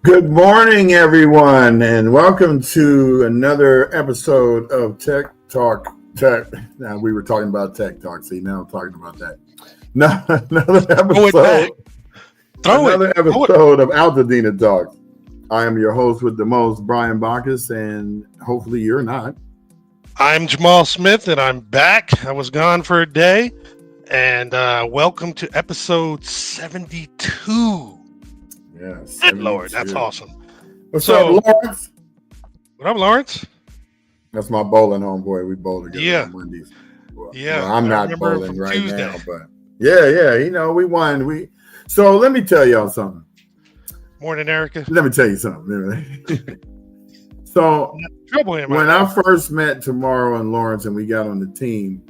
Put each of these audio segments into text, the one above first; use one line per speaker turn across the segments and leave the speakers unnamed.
Good morning, everyone, and welcome to another episode of Tech Talk. Now, we were talking about Tech Talk. See, now I'm talking about that. No, another episode of AltadenaTalks. I am your host with the most, Brian Bacchus, and hopefully you're not.
I'm Jamal Smith, and I'm back. I was gone for a day, and welcome to episode 72.
Yes.
Good Lord, that's awesome.
What's up, Lawrence?
What up, Lawrence?
That's my bowling homeboy. We bowl together on Mondays. Well, I'm not bowling right Tuesday. Now, but yeah, we won. So let me tell y'all something.
Morning, Erica.
Let me tell you something. So when I first met Tamara and Lawrence and we got on the team,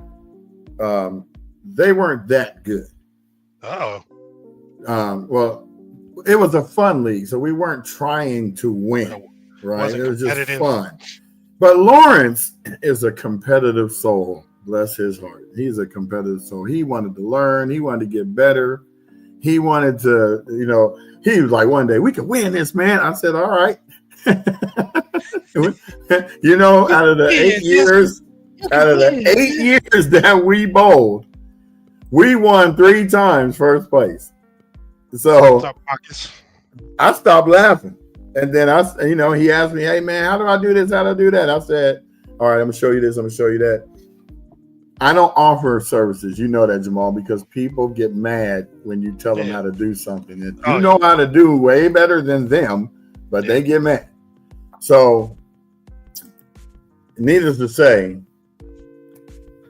they weren't that good. Well, it was a fun league, so we weren't trying to win, right? It was just fun. But Lawrence is a competitive soul. Bless his heart. He's a competitive soul. He wanted to learn. He wanted to get better. He wanted to, he was like, one day, we can win this, man. I said, all right. Out of the 8 years, that we bowled, we won 3 times first place. So I stopped laughing. And then he asked me, hey man, how do I do this? How do I do that? I said, all right, I'm gonna show you this, I'm gonna show you that. I don't offer services, you know that, Jamal, because people get mad when you tell them how to do something. And you know how to do way better than them, but they get mad. So needless to say,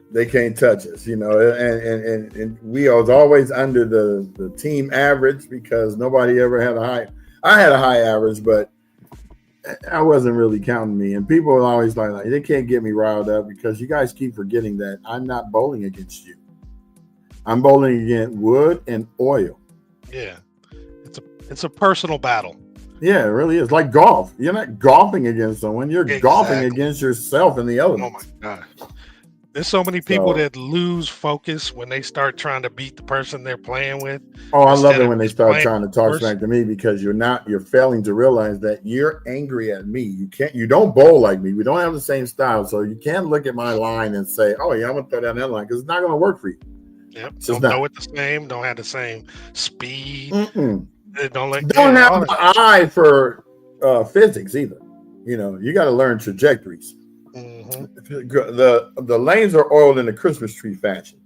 they can't touch us, and we was always under the team average because nobody ever had I had a high average, but I wasn't really counting me. And people were always like, they can't get me riled up because you guys keep forgetting that I'm not bowling against you. I'm bowling against wood and oil.
Yeah. It's a personal battle.
Yeah, it really is. Like golf. You're not golfing against someone. You're golfing against yourself and the elements.
Oh my God. There's so many people that lose focus when they start trying to beat the person they're playing with.
Oh, I love it when they start trying to talk smack to me because you're failing to realize that you're angry at me. You don't bowl like me. We don't have the same style. So you can't look at my line and say, oh yeah, I'm gonna throw down that line because it's not gonna work for you.
Yep. Don't know it the same, don't have the same speed.
Don't have the eye for physics either. You got to learn trajectories. The lanes are oiled in a Christmas tree fashion.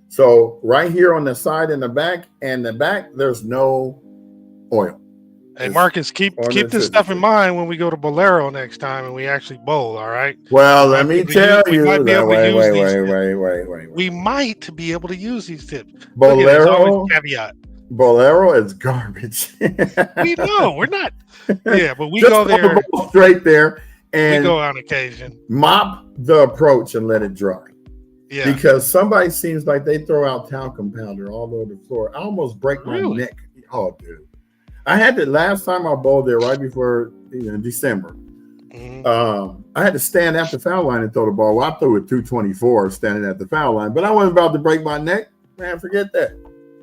So right here on the side and the back, there's no oil.
Hey, Marcus, keep this stuff in mind when we go to Bolero next time and we actually bowl, all right?
Well, let me tell you.
We might be able to use these tips.
Bolero,
caveat.
Bolero is garbage.
We know, we're not. Yeah, but we go there.
Straight there. And
we go on occasion.
Mop the approach and let it dry.
Yeah.
Because somebody seems like they throw out talcum powder all over the floor. I almost break my neck. Oh, dude. I had to last time I bowled there right before December. I had to stand at the foul line and throw the ball. Well, I threw it 224 standing at the foul line, but I wasn't about to break my neck. Man, forget that.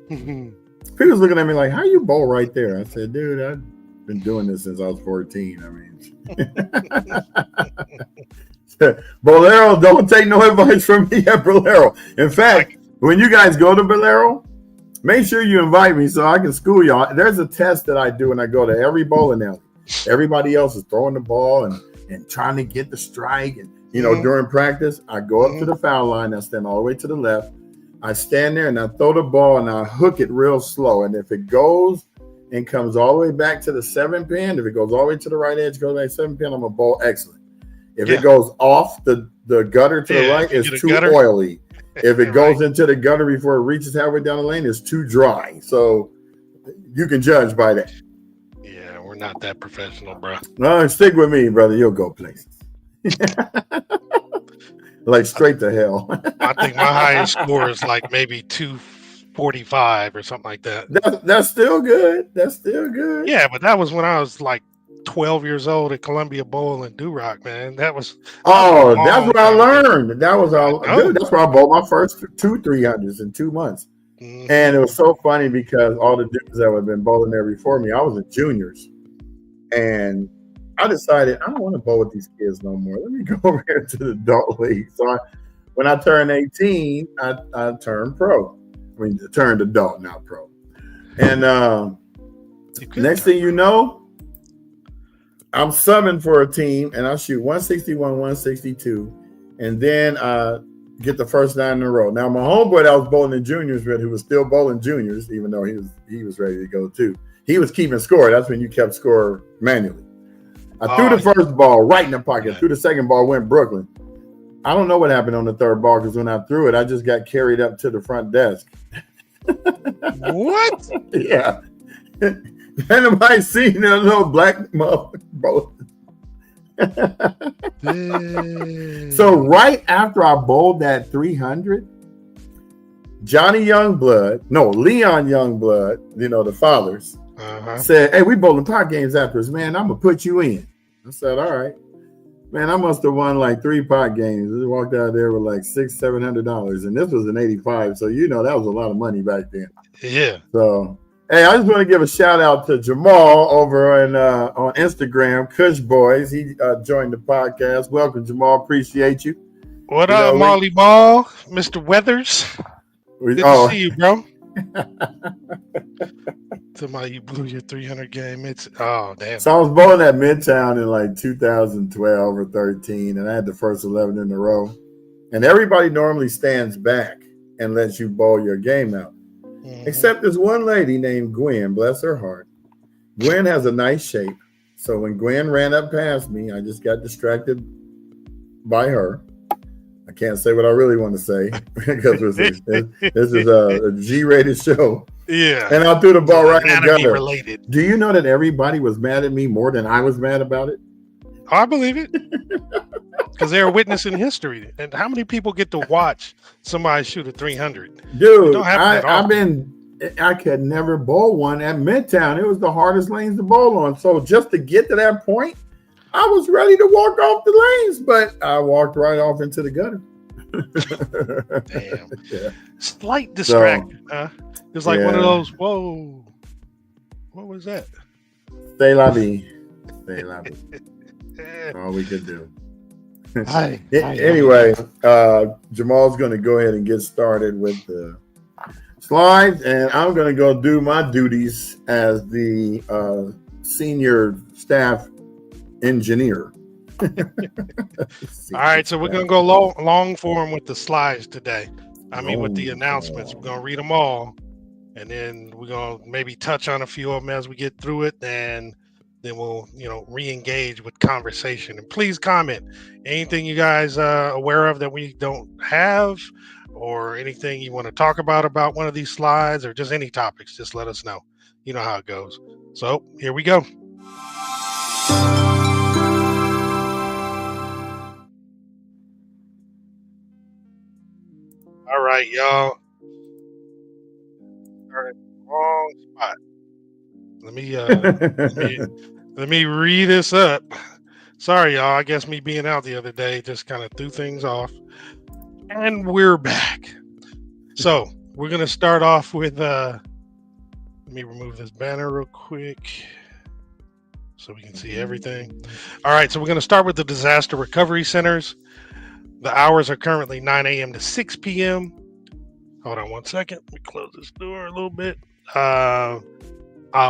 People was looking at me like, how you bowl right there? I said, dude, I've been doing this since I was 14. I mean, Bolero, don't take no advice from me at Bolero. In fact, when you guys go to Bolero, make sure you invite me so I can school y'all. There's a test that I do when I go to every bowling alley. Everybody else is throwing the ball and trying to get the strike. And, during practice, I go up to the foul line. I stand all the way to the left. I stand there and I throw the ball and I hook it real slow. And if it goes and comes all the way back to the 7-pin, if it goes all the way to the right edge, goes back 7-pin, I'm a bowl excellent. If it goes off the gutter to the right, it's too oily. If it goes into the gutter before it reaches halfway down the lane, it's too dry. So you can judge by that.
Yeah, we're not that professional, bro.
No, stick with me, brother. You'll go places. Like straight to hell.
I think my highest score is like maybe 245 or something like that.
That's still good. That's still good.
Yeah, but that was when I was like 12 years old at Columbia Bowl in Duroc, man.
That's where I learned. That's where I bowled my first 2 300s in 2 months. Mm-hmm. And it was so funny because all the dudes that had been bowling there before me, I was in juniors. And I decided I don't want to bowl with these kids no more. Let me go over here to the adult league. So when I turned 18, I turned pro. I mean, turned adult, not pro. And next thing you know, I'm subbing for a team, and I shoot 161, 162, and then I get the first 9 in a row. Now, my homeboy that I was bowling in juniors with, who was still bowling juniors, even though he was ready to go too, he was keeping score. That's when you kept score manually. I threw the first ball right in the pocket. Threw the second ball, went Brooklyn. I don't know what happened on the third ball because when I threw it, I just got carried up to the front desk.
What?
Yeah. Anybody seen that little black motherfucker? So right after I bowled that 300, Leon Youngblood, the fathers, said, "Hey, we bowling pot games after us, man. I'm gonna put you in." I said, "All right." Man, I must have won like 3 pot games. I walked out there with like $600-700, and this was in '85, so that was a lot of money back then.
Yeah.
So, hey, I just want to give a shout out to Jamal over on Instagram, Kush Boys. He joined the podcast. Welcome, Jamal. Appreciate you.
What up, Molly Ball, Mr. Weathers? Good to see you, bro. Somebody, you blew your 300 game. Damn.
So I was bowling at Midtown in like 2012 or 13, and I had the first 11 in a row. And everybody normally stands back and lets you bowl your game out. Mm-hmm. Except this one lady named Gwen, bless her heart. Gwen has a nice shape. So when Gwen ran up past me, I just got distracted by her. I can't say what I really want to say because this is a G-rated show.
Yeah.
And I threw the ball right in the gutter.
Related.
Do you know that everybody was mad at me more than I was mad about it?
I believe it. Because they're witnessing history. And how many people get to watch somebody shoot a 300?
Dude, I could never bowl one at Midtown. It was the hardest lanes to bowl on. So just to get to that point, I was ready to walk off the lanes, but I walked right off into the gutter.
Damn. Yeah. Slight distraction, huh? It's like one of those, whoa, what was that?
Stay la vie. Stay la vie. That's all we could do. Anyway, Jamal's going to go ahead and get started with the slides, and I'm going to go do my duties as the senior staff engineer.
All right, so we're going to go long form with the slides today. With the announcements. We're going to read them all, and then we're going to maybe touch on a few of them as we get through it, and then we'll, re-engage with conversation. And please comment anything you guys aware of that we don't have, or anything you want to talk about one of these slides, or just any topics. Just let us know. You know how it goes. So here we go. All right, y'all. Wrong spot. Let me read this up. Sorry, y'all. I guess me being out the other day just kind of threw things off. And we're back. So we're gonna start off with let me remove this banner real quick so we can see everything. All right, so we're gonna start with the disaster recovery centers. The hours are currently 9 a.m. to 6 p.m. Hold on one second. Let me close this door a little bit.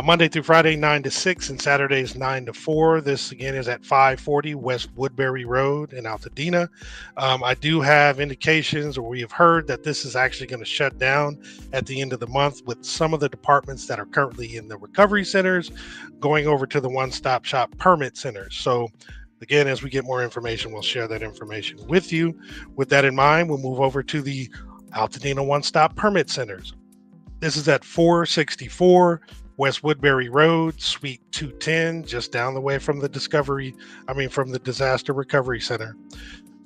Monday through Friday, 9 to 6, and Saturdays, 9 to 4. This, again, is at 540 West Woodbury Road in Altadena. I do have indications, or we have heard, that this is actually going to shut down at the end of the month, with some of the departments that are currently in the recovery centers going over to the one-stop shop permit centers. So, again, as we get more information, we'll share that information with you. With that in mind, we'll move over to the Altadena One-Stop Permit Centers. This is at 464 West Woodbury Road, Suite 210, just down the way from the Disaster Recovery Center.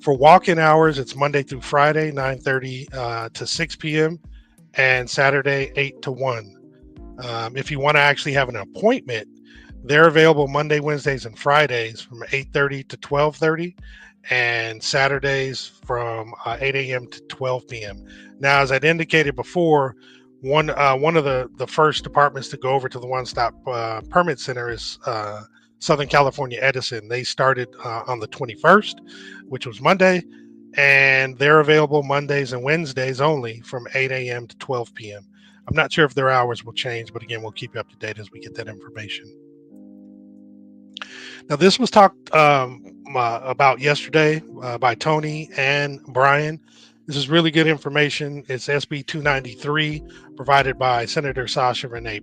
For walk-in hours, it's Monday through Friday, 9:30 to 6 p.m., and Saturday, 8 to 1. If you want to actually have an appointment, they're available Monday, Wednesdays, and Fridays from 8:30 to 12:30, and Saturdays from 8 a.m. to 12 p.m. Now, as I'd indicated before, one of the first departments to go over to the one-stop permit center is Southern California Edison. They started on the 21st, which was Monday, and they're available Mondays and Wednesdays only from 8 a.m. to 12 p.m. I'm not sure if their hours will change, but again, we'll keep you up to date as we get that information. Now, this was talked about yesterday by Tony and Brian. This is really good information. It's SB 293, provided by Senator Sasha Renee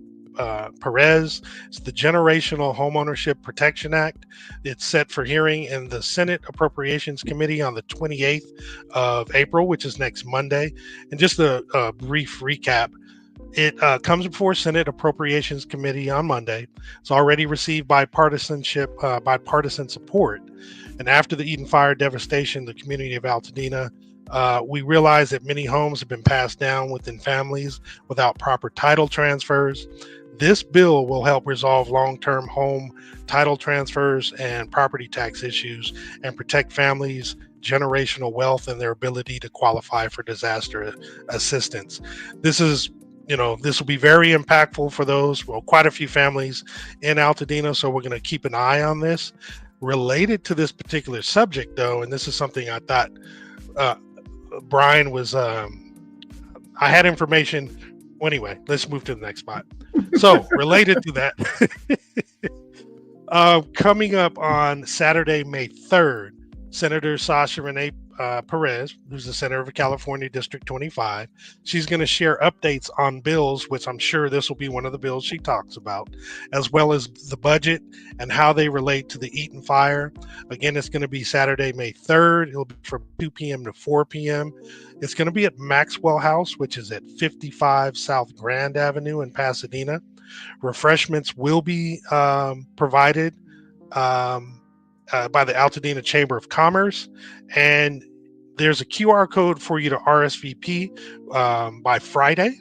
Perez. It's the Generational Homeownership Protection Act. It's set for hearing in the Senate Appropriations Committee on the 28th of April, which is next Monday. And just a brief recap. It comes before Senate Appropriations Committee on Monday. It's already received bipartisan support. And after the Eden Fire devastation, the community of Altadena, we realize that many homes have been passed down within families without proper title transfers. This bill will help resolve long-term home title transfers and property tax issues and protect families' generational wealth and their ability to qualify for disaster assistance. This will be very impactful for quite a few families in Altadena, so we're going to keep an eye on this. Related to this particular subject, though, and this is something I thought Brian was, I had information. Well, anyway, let's move to the next spot. So, related to that, coming up on Saturday, May 3rd, Senator Sasha Renee Perez, who's the senator of California District 25, she's going to share updates on bills, which I'm sure this will be one of the bills she talks about, as well as the budget and how they relate to the Eden Fire. Again, it's going to be Saturday, May 3rd. It'll be from 2 p.m. to 4 p.m. It's going to be at Maxwell House, which is at 55 South Grand Avenue in Pasadena. Refreshments will be provided by the Altadena Chamber of Commerce, and there's a QR code for you to RSVP by Friday,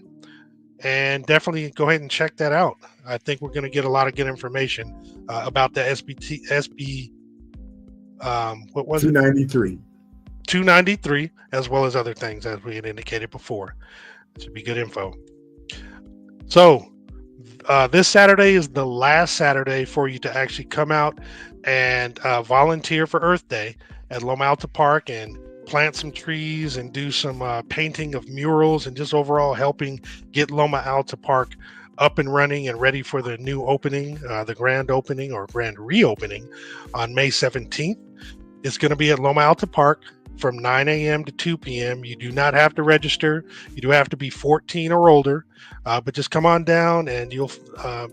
and definitely go ahead and check that out. I think we're going to get a lot of good information about the SB. What was
293.
it? 293, as well as other things, as we had indicated before. It should be good info. So this Saturday is the last Saturday for you to actually come out and volunteer for Earth Day at Loma Alta Park and plant some trees and do some painting of murals and just overall helping get Loma Alta Park up and running and ready for the new opening, the grand opening or grand reopening on May 17th. It's going to be at Loma Alta Park from 9 a.m. to 2 p.m. You do not have to register. You do have to be 14 or older, but just come on down and you'll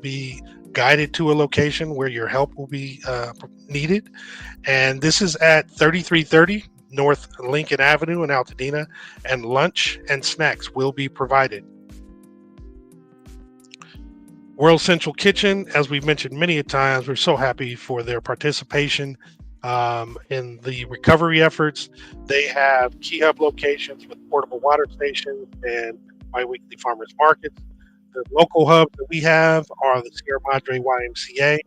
be guided to a location where your help will be needed. And this is at 3330 North Lincoln Avenue in Altadena, and lunch and snacks will be provided. World Central Kitchen, as we've mentioned many times, we're so happy for their participation in the recovery efforts. They have key hub locations with portable water stations and bi-weekly farmers markets. The local hubs that we have are the Sierra Madre YMCA,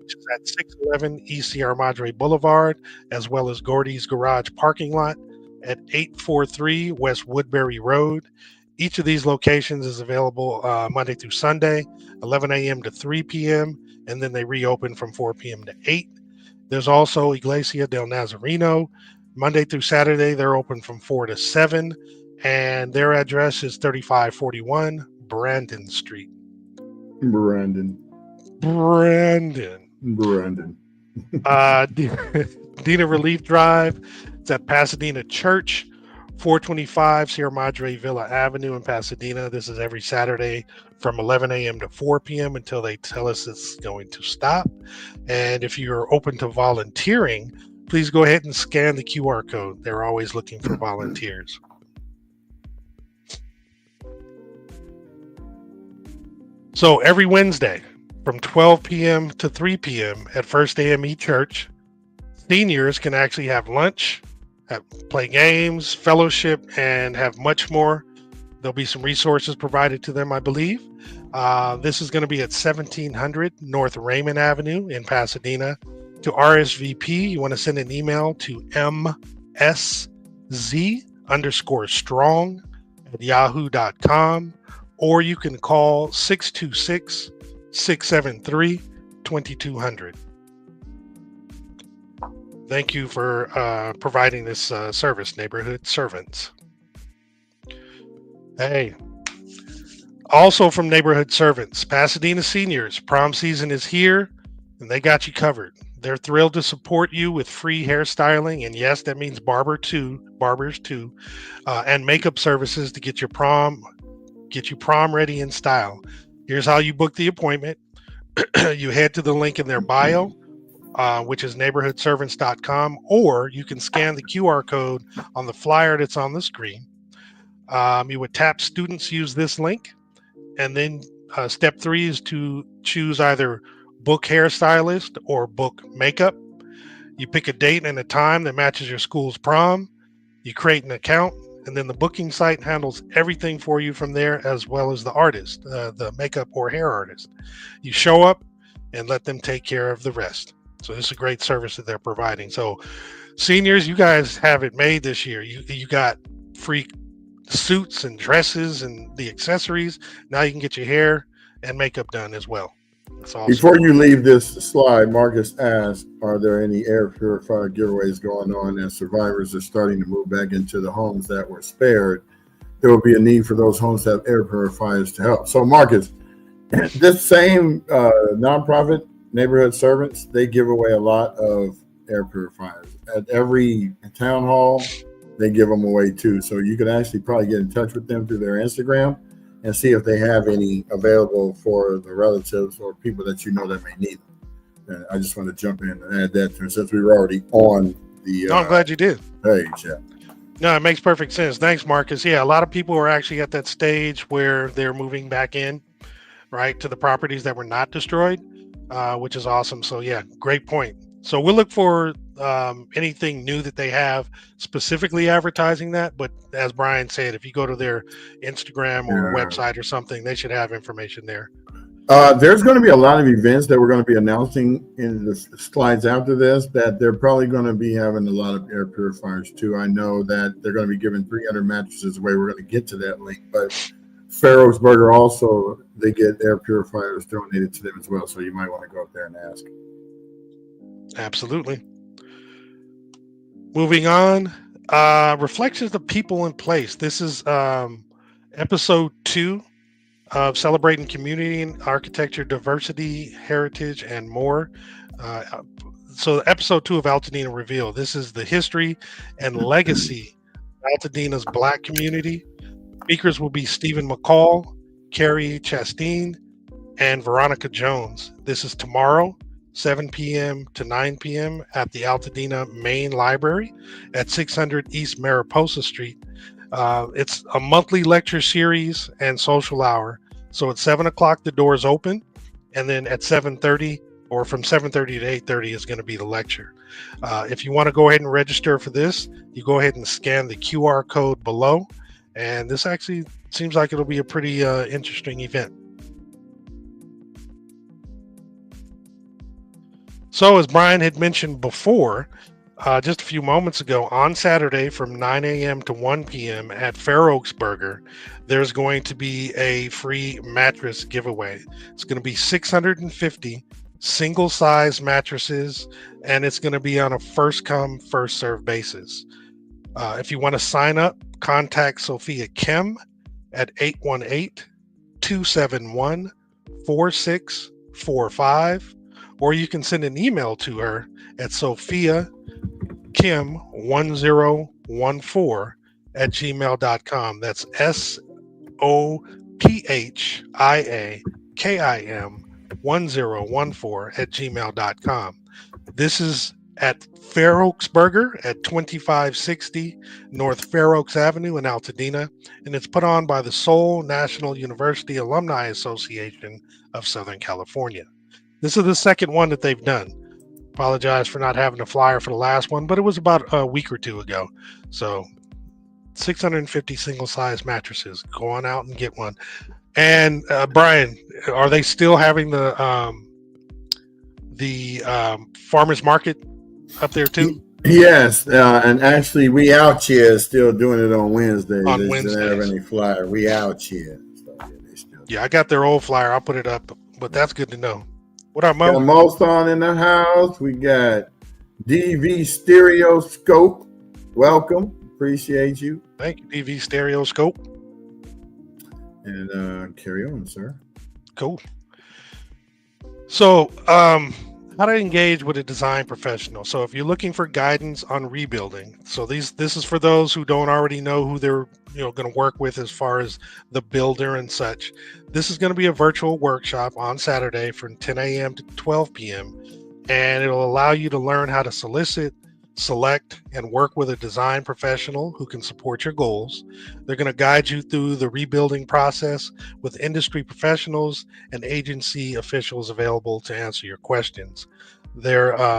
which is at 611 East Sierra Madre Boulevard, as well as Gordy's Garage parking lot at 843 West Woodbury Road. Each of these locations is available Monday through Sunday, 11 a.m. to 3 p.m., and then they reopen from 4 p.m. to 8. There's also Iglesia del Nazareno. Monday through Saturday, they're open from 4 to 7, and their address is 3541 Brandon Street.
Brandon.
Dina Relief Drive. It's at Pasadena Church, 425 Sierra Madre Villa Avenue in Pasadena. This is every Saturday from 11 a.m. to 4 p.m. until they tell us it's going to stop. And if you're open to volunteering, please go ahead and scan the QR code. They're always looking for volunteers. So every Wednesday from 12 p.m. to 3 p.m. at First AME Church, seniors can actually have lunch, play games, fellowship, and have much more. There'll be some resources provided to them, I believe. This is going to be at 1700 North Raymond Avenue in Pasadena. To RSVP, you want to send an email to msz_strong@yahoo.com, or you can call 626-673-2200. Thank you for providing this service, Neighborhood Servants. Hey, also from Neighborhood Servants, Pasadena Seniors, prom season is here and they got you covered. They're thrilled to support you with free hairstyling, and yes, that means barbers too, and makeup services to get you prom ready in style. Here's how you book the appointment. You head to the link in their bio, which is neighborhoodservants.com, or you can scan the QR code on the flyer that's on the screen. You would tap students use this link, and then step 3 is to choose either book hairstylist or book makeup. You pick a date and a time that matches your school's prom. You create an account, and then the booking site handles everything for you from there, as well as the artist, the makeup or hair artist. You show up and let them take care of the rest. So this is a great service that they're providing. So seniors, you guys have it made this year. You got free suits and dresses and the accessories. Now you can get your hair and makeup done as well. That's awesome.
Before you leave this slide, Marcus asked, are there any air purifier giveaways going on as survivors are starting to move back into the homes that were spared? There will be a need for those homes to have air purifiers to help. So Marcus, this same nonprofit, Neighborhood Servants, they give away a lot of air purifiers. At every town hall, they give them away too. So you can actually probably get in touch with them through their Instagram and see if they have any available for the relatives or people that you know that may need them. And I just want to jump in and add that to, since we were already on the
No, I'm glad you did.
page. Yeah.
No, it makes perfect sense. Thanks, Marcus. Yeah, a lot of people are actually at that stage where they're moving back in, right, to the properties that were not destroyed, which is awesome. So yeah, great point. So we'll look for anything new that they have specifically advertising that. But as Brian said, if you go to their Instagram or website or something, they should have information there.
There's going to be a lot of events that we're going to be announcing in the slides after this, that they're probably going to be having a lot of air purifiers too. I know that they're going to be giving 300 mattresses away. We're going to get to that link, but Fair Oaks Burger also, they get air purifiers donated to them as well. So you might want to go up there and ask.
Absolutely. Moving on, reflections of people in place. This is episode 2 of celebrating community and architecture, diversity, heritage, and more. So episode 2 of Altadena Reveal. This is the history and legacy of Altadena's Black community. Speakers will be Stephen McCall, Carrie Chasteen, and Veronica Jones. This is tomorrow, 7 p.m. to 9 p.m. at the Altadena Main Library at 600 East Mariposa Street. It's a monthly lecture series and social hour. So at 7 o'clock, the doors open. And then at 7:30 or from 7:30 to 8:30 is going to be the lecture. If you want to go ahead and register for this, you go ahead and scan the QR code below. And this actually seems like it'll be a pretty interesting event. So as Brian had mentioned before, just a few moments ago, on Saturday from 9 a.m. to 1 p.m. at Fair Oaks Burger, there's going to be a free mattress giveaway. It's going to be 650 single-size mattresses, and it's going to be on a first-come, first-served basis. If you want to sign up, contact Sophia Kim at 818-271-4645, or you can send an email to her at sophiakim1014@gmail.com. That's SOPHIAKIM1014@gmail.com. This is at Fair Oaks Burger at 2560 North Fair Oaks Avenue in Altadena, and it's put on by the Seoul National University Alumni Association of Southern California. This is the second one that they've done. Apologize for not having a flyer for the last one, but it was about a week or two ago. So 650 single-size mattresses. Go on out and get one. And Brian, are they still having the farmers market up there too?
Yes, and actually we out here still doing it on Wednesdays.
On
They
Wednesdays.
don't have any flyer. We out here. So, yeah, they still
Yeah, I got their old flyer. I'll put it up, but that's good to know. What up,
got
Mo?
most on in the house. We got DV Stereoscope. Welcome. Appreciate you.
Thank you, DV Stereoscope.
And carry on, sir.
Cool. So, how to engage with a design professional. So if you're looking for guidance on rebuilding, so this is for those who don't already know who they're going to work with as far as the builder and such. This is going to be a virtual workshop on Saturday from 10 a.m. to 12 p.m. and it'll allow you to learn how to solicit, select, and work with a design professional who can support your goals. They're going to guide you through the rebuilding process with industry professionals and agency officials available to answer your questions.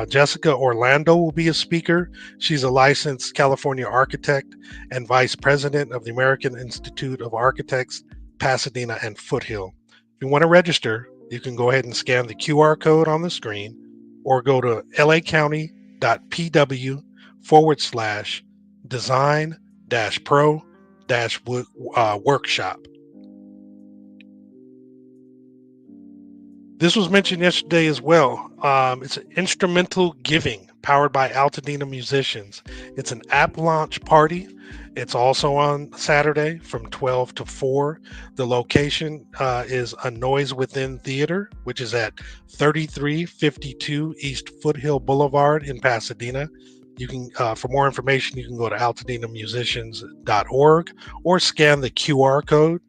Jessica Orlando will be a speaker. She's a licensed California architect and vice president of the American Institute of Architects, Pasadena and Foothill. If you want to register, you can go ahead and scan the QR code on the screen or go to lacounty.pw/design-pro-workshop. This was mentioned yesterday as well. It's an instrumental giving powered by Altadena musicians. It's an app launch party. It's also on Saturday from 12 to 4. The location is a Noise Within Theater, which is at 3352 East Foothill Boulevard in Pasadena. You can, for more information, you can go to altadenamusicians.org or scan the QR code.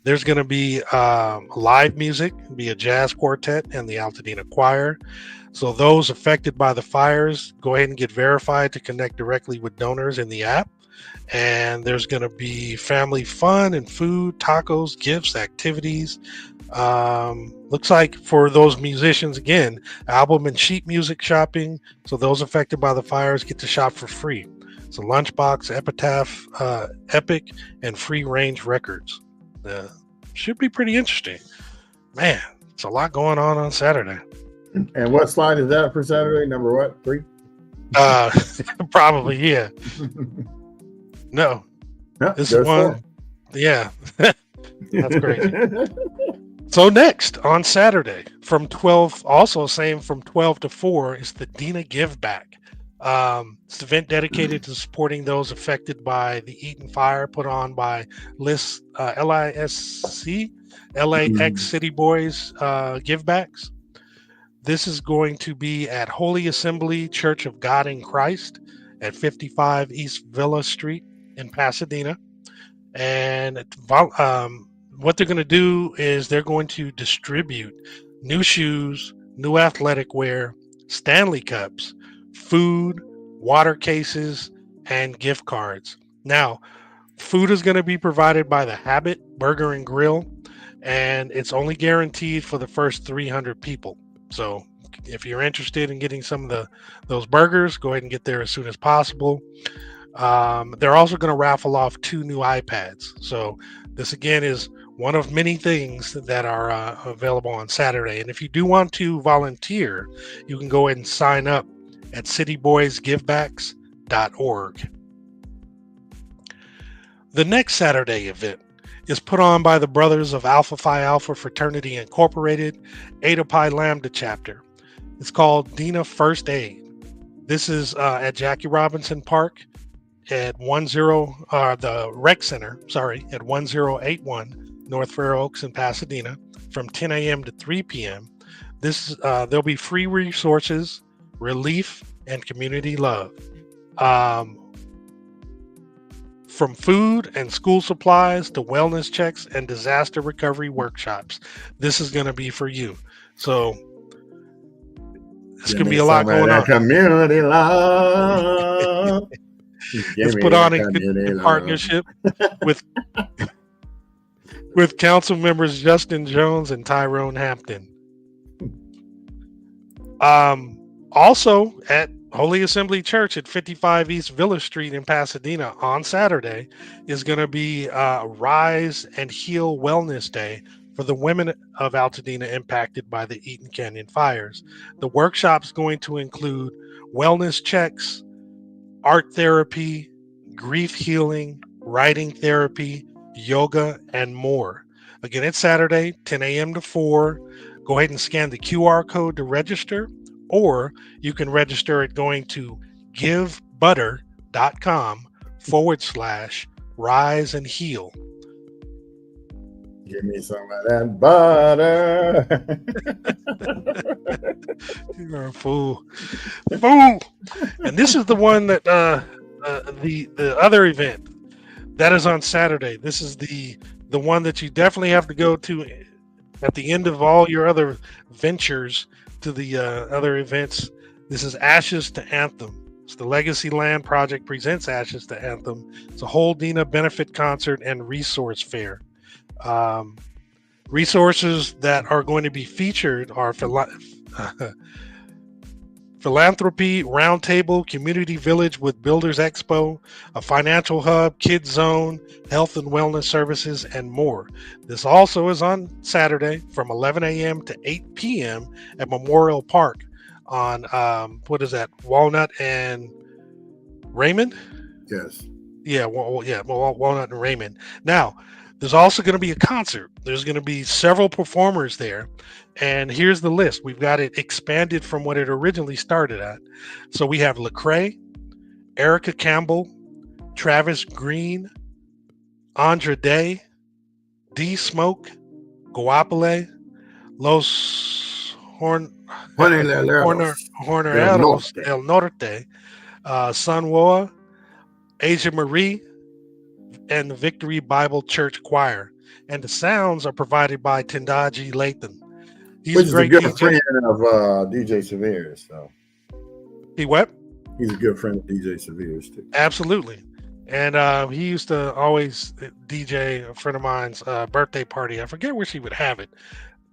There's going to be live music, be a jazz quartet and the Altadena Choir. So those affected by the fires, go ahead and get verified to connect directly with donors in the app. And there's going to be family fun and food, tacos, gifts, activities. Looks like for those musicians, again, album and sheet music shopping. So those affected by the fires get to shop for free. So Lunchbox, Epitaph, Epic, and Free Range Records. Should be pretty interesting. Man, it's a lot going on Saturday.
And what slide is that for Saturday? Number what? 3?
Probably, yeah. No. This is one. 4. Yeah. That's crazy. So next on Saturday from 12, also same from 12 to 4 is the Dina Give Back. It's an event dedicated to supporting those affected by the Eaton Fire, put on by LISC, LAX City Boys Givebacks. This is going to be at Holy Assembly Church of God in Christ at 55 East Villa Street in Pasadena. And what they're going to do is they're going to distribute new shoes, new athletic wear, Stanley Cups, food, water cases, and gift cards. Now, food is going to be provided by the Habit Burger and Grill, and it's only guaranteed for the first 300 people. So if you're interested in getting some of those burgers, go ahead and get there as soon as possible. They're also going to raffle off 2 new iPads. So this again is one of many things that are available on Saturday. And if you do want to volunteer, you can go ahead and sign up at cityboysgivebacks.org. The next Saturday event is put on by the Brothers of Alpha Phi Alpha Fraternity Incorporated, Eta Pi Lambda chapter. It's called Dina First Aid. This is at Jackie Robinson Park at the Rec Center, at 1081 North Fair Oaks in Pasadena from 10 a.m. to 3 p.m. There'll be free resources, relief, and community love. From food and school supplies to wellness checks and disaster recovery workshops. This is going to be for you. So it's going to be a lot going on.
Community love.
It's put on in partnership with council members Justin Jones and Tyrone Hampton. Also at Holy Assembly Church at 55 East Villa Street in Pasadena on Saturday is going to be Rise and Heal Wellness Day for the women of Altadena impacted by the Eaton Canyon fires. The workshop's going to include wellness checks, art therapy, grief healing, writing therapy, yoga, and more. Again, it's Saturday, 10 a.m. to 4. Go ahead and scan the QR code to register or you can register it going to givebutter.com/rise and heal.
Give me some of that butter.
You're a fool. And this is the one that the other event that is on Saturday. This is the one that you definitely have to go to at the end of all your other ventures to the other events. This is Ashes to Anthem. It's the Legacy Land Project presents Ashes to Anthem. It's a whole Dina benefit concert and resource fair. Resources that are going to be featured are Philanthropy Roundtable, Community Village with Builders Expo, a financial hub, Kids Zone, health and wellness services, and more. This also is on Saturday from 11 a.m. to 8 p.m. at Memorial Park on, Walnut and Raymond?
Yes.
Yeah, Walnut and Raymond. Now, there's also going to be a concert. There's going to be several performers there. And here's the list. We've got it expanded from what it originally started at. So we have Lecrae, Erica Campbell, Travis Green, Andra Day, D Smoke, Guapale, Los Horneros El Norte, Sanwoa, Asia Marie, and the Victory Bible Church Choir. And the sounds are provided by Tendaji Lathan.
Which is a good friend of DJ Severe's. So.
He what?
He's a good friend of DJ Severe's too.
Absolutely. And he used to always DJ a friend of mine's birthday party. I forget where she would have it.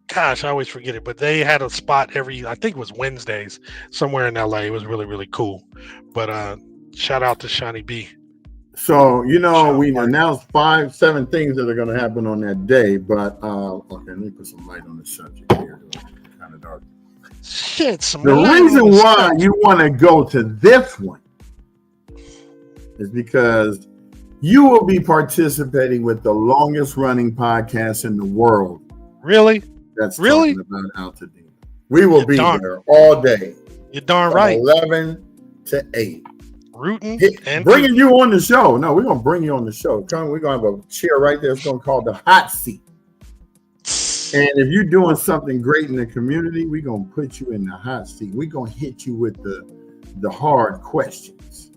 Gosh, I always forget it. But they had a spot I think it was Wednesdays, somewhere in LA. It was really, really cool. But shout out to Shawnee B.
So, we announced 5-7 things that are going to happen on that day, but, okay, let me put some light on the subject here. It's kind of dark.
Shit,
the reason why you want to go to this one is because you will be participating with the longest running podcast in the world.
Really?
That's really about Altadena. We will be there all day.
You're darn right.
11 to 8.
Rooting and
bringing you on the show. No, we're gonna bring you on the show. We're gonna have a chair right there. It's gonna call the hot seat. And if you're doing something great in the community, we're gonna put you in the hot seat. We're gonna hit you with the hard questions,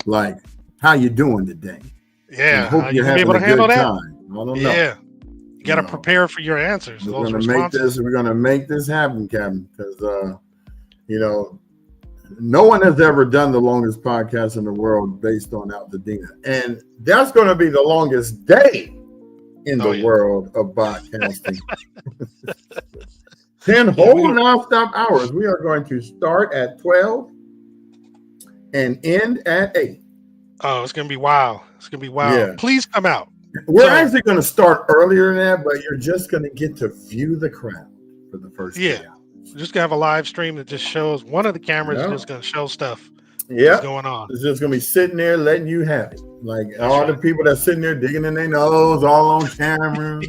like how you doing today.
Yeah,
hope you're having a good time. I don't know.
Yeah, you gotta prepare for your answers.
We're gonna make this happen, Captain, because no one has ever done the longest podcast in the world based on Altadena. And that's going to be the longest day in the world of podcasting. 10 whole nonstop hours. We are going to start at 12 and end at 8.
Oh, it's going to be wild. It's going to be wild. Yeah. Please come out.
We're actually going to start earlier than that, but you're just going to get to view the crowd for the first day.
We're just gonna have a live stream that just shows one of the cameras is just gonna show stuff. What's going on?
It's just gonna be sitting there letting you have it. Like the people that's sitting there digging in their nose all on camera.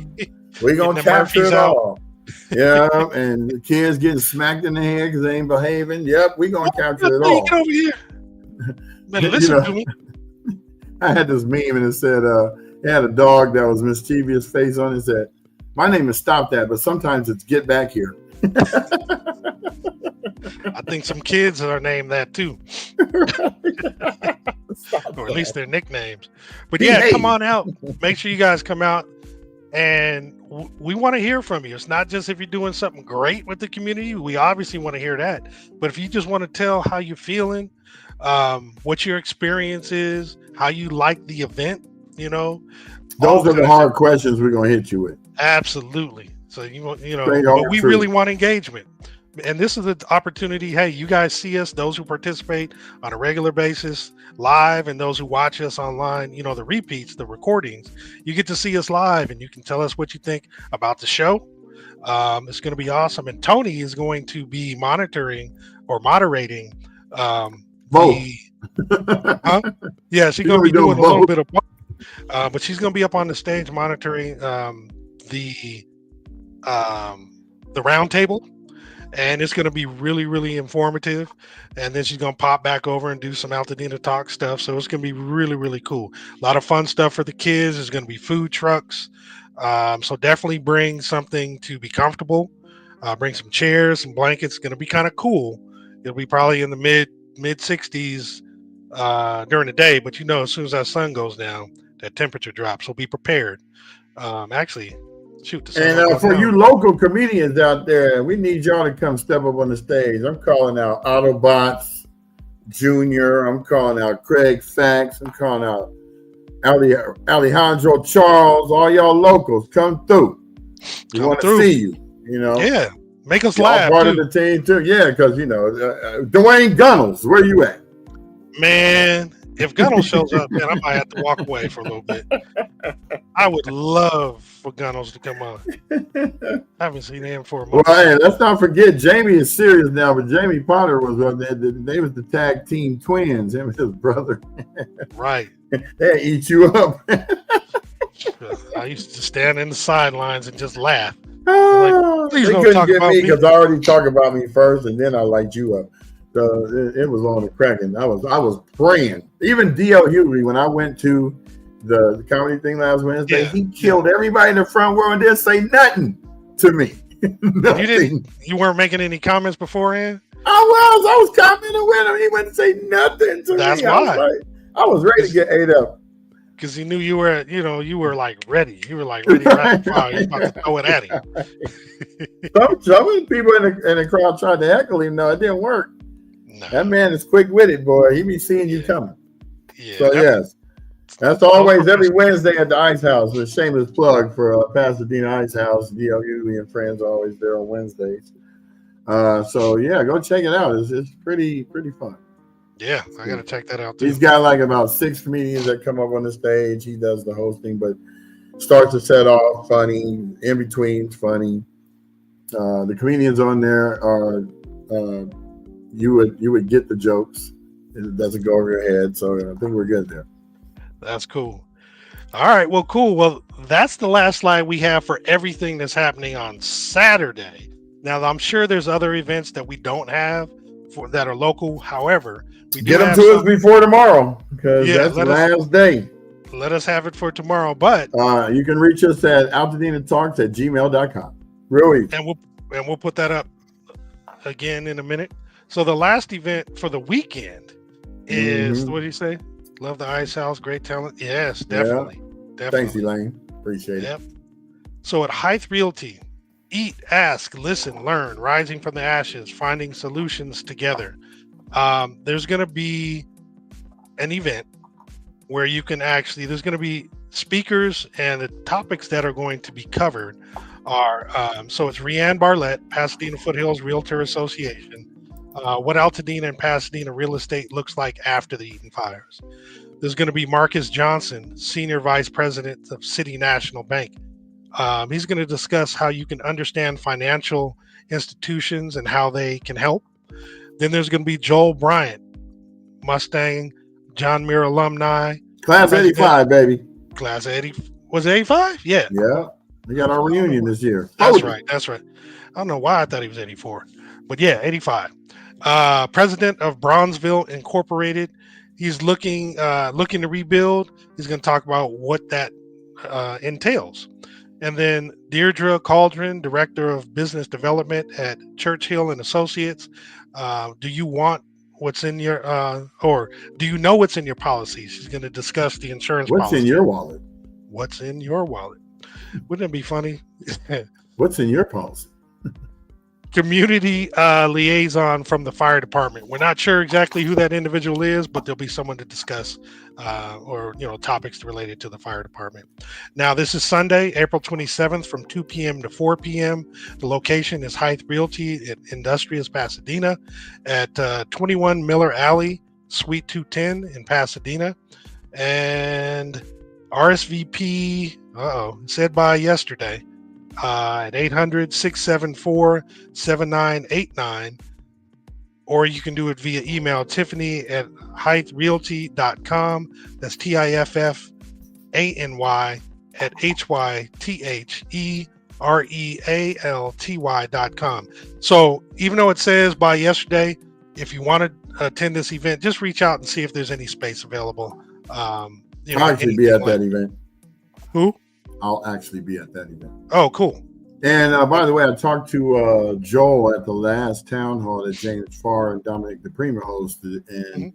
We're gonna capture it all. Yeah, and the kids getting smacked in the head because they ain't behaving. Yep, we're gonna capture it all.
Get over here. Better listen to me.
I had this meme and it said it had a dog that was mischievous face on it. It said, "My name is Stop That, but sometimes it's Get Back Here."
I think some kids are named that too, or at least their nicknames. But come on out. Make sure you guys come out, and we want to hear from you. It's not just if you're doing something great with the community. We obviously want to hear that. But if you just want to tell how you're feeling, what your experience is, how you like the event,
those are the hard questions we're gonna hit you with.
Absolutely. So but we really want engagement, and this is the opportunity. Hey, you guys see us, those who participate on a regular basis live, and those who watch us online. The repeats, the recordings. You get to see us live, and you can tell us what you think about the show. It's going to be awesome, and Tony is going to be moderating. Both. Yeah, she's going to be doing a little bit of both, but she's going to be up on the stage monitoring the round table, and it's going to be really, really informative. And then she's going to pop back over and do some Altadena Talk stuff. So it's going to be really, really cool. A lot of fun stuff for the kids. There's going to be food trucks. So definitely bring something to be comfortable. Bring some chairs, some blankets. It's going to be kind of cool. It'll be probably in the mid 60s during the day, but as soon as that sun goes down, that temperature drops. So be prepared. Actually, shoot, the sun
And for you local comedians out there, we need y'all to come step up on the stage. I'm calling out Autobots Jr. I'm calling out Craig Fax. I'm calling out Alejandro Charles. All y'all locals, come through. We want to see you.
Yeah, make us
y'all
laugh.
Part of the team too. Yeah, because Dwayne Gunnels, where you at?
Man, if Gunnels shows up, man, I might have to walk away for a little bit. I would love for Gunnels to come on. I haven't seen him for a month.
Well, hey, let's not forget Jamie is serious now, but Jamie Potter was on there. They was the tag team twins, him and his brother.
Right.
They eat you up.
I used to stand in the sidelines and just laugh.
Please don't talk about me because I already talked about me first, and then I light you up. So it was on the cracking. I was praying. Even D.L. Hughley, when I went to the comedy thing last Wednesday, he killed everybody in the front row and didn't say nothing to me.
You weren't making any comments beforehand?
I was commenting with him. He wouldn't say nothing to me.
That's why.
I was ready to get ate up.
Because he knew you were like ready. You were like ready to rapid fire. You about to throw it at him.
Some of the people in the crowd tried to heckle him. No, it didn't work. No. That man is quick-witted, boy. He be seeing you coming. Yeah, so, yes. That's always every Wednesday at the Ice House. A shameless plug for Pasadena Ice House. D.L. Hughley and friends are always there on Wednesdays. So, yeah, go check it out. It's pretty fun.
Yeah, I got to check that out, too.
He's got like about 6 comedians that come up on the stage. He does the hosting, but starts the set off funny, in between funny. The comedians on there are you would get the jokes. It doesn't go over your head, so I think we're good there.
That's cool. All right, well, cool. Well, that's the last slide we have for everything that's happening on Saturday. Now, I'm sure there's other events that we don't have that are local. However, we
get them to us before tomorrow because that's the last day.
Let us have it for tomorrow. But
you can reach us at AltadenaTalks@gmail.com. Real easy.
And we'll put that up again in a minute. So the last event for the weekend is what do you say? Love the Ice House, great talent. Yes, definitely.
Thanks, Elaine. Appreciate it.
So at Hythe Realty, eat, ask, listen, learn, rising from the ashes, finding solutions together. There's going to be an event where you can there's going to be speakers, and the topics that are going to be covered are, so it's Rianne Barlett, Pasadena Foothills Realtor Association, what Altadena and Pasadena real estate looks like after the Eaton fires. There's going to be Marcus Johnson, Senior Vice President of City National Bank. He's going to discuss how you can understand financial institutions and how they can help. Then there's going to be Joel Bryant, Mustang, John Muir alumni.
Class 85, baby.
Class 80. Was it 85? Yeah.
Yeah. We got our reunion this year.
That's right. I don't know why I thought he was 84. But yeah, 85. President of Bronzeville Incorporated. He's looking to rebuild. He's going to talk about what that entails. And then Deirdre Cauldron, Director of Business Development at Churchill and Associates. Do you want what's in your or do you know what's in your policy? She's going to discuss the insurance
policy.
What's
in your wallet?
What's in your wallet? Wouldn't it be funny?
What's in your policy?
Community liaison from the fire department. We're not sure exactly who that individual is, but there'll be someone to discuss or topics related to the fire department. Now, this is Sunday, April 27th from 2 p.m. to 4 p.m. The location is Hythe Realty at Industrious Pasadena at 21 Miller Alley, Suite 210 in Pasadena. And RSVP, said by yesterday, at 800-674-7989, or you can do it via email, Tiffany at hytherealty.com. That's TIFFANY at HYTHE REALTY.com. So even though it says by yesterday, if you want to attend this event, just reach out and see if there's any space available.
I'll actually be at that event.
Who?
I'll actually be at that event.
Oh, cool.
And by the way, I talked to Joel at the last town hall that James Farr and Dominic DePrima hosted, and